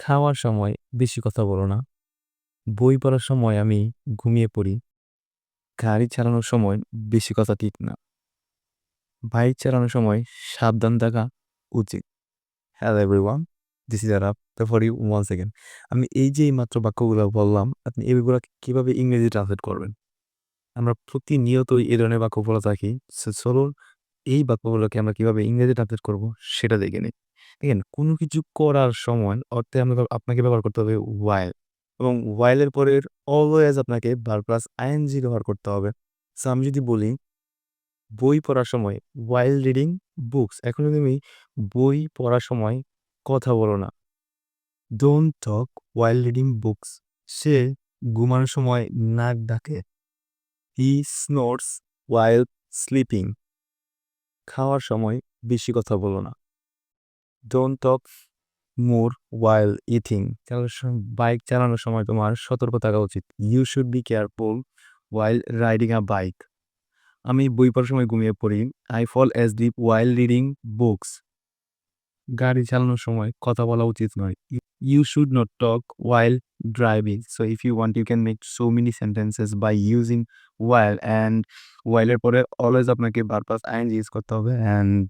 খাওয়ার সময় বেশি কথা বলো না। বই পড়ার সময় আমি ঘুমিয়ে পড়ি। গাড়ি চালানোর সময় বেশি কথা ঠিক না। বাইক চালানোর সময় সাবধান থাকা উচিত। Hello everyone, this is Araf for you once again. আমি এই যে এইমাত্র বাক্যগুলো বললাম, আপনি এগুলো কিভাবে ইংরেজি ট্রান্সলেট করবেন? আমরা প্রতিনিয়তই এই ধরনের বাক্য বলে থাকি। চলুন এই বাক্যগুলোকে আমরা কিভাবে ইংরেজি ট্রান্সলেট করব সেটা দেখে নিই। দেখেন, কোনো কিছু করার সময় অর্থে আপনাকে ব্যবহার করতে হবে while, এবং while এর পরের অলওয়েজ আপনাকে ভার্ব প্লাস আইএনজি ব্যবহার করতে হবে। সো আমি যদি বলি বই পড়ার সময় while reading books, এখন যদি আমি বই পড়ার সময় কথা বলো না, don't talk while reading books, সে ঘুমানোর সময় নাক ডাকে, he snores while sleeping, খাওয়ার সময় বেশি কথা বলো না, don't talk more while eating, bike চালানোর সময় তোমার সতর্ক থাকা উচিত, you should be careful while riding a bike, আমি বই পড়ার সময় ঘুমিয়ে পড়ি, I fall asleep while reading books, গাড়ি চালানোর সময় কথা বলা উচিত নয়, you should not talk while driving. So if you want, you can make so many sentences by using while, and while এর পরে always আপনাকে verb plus ing use করতে হবে, and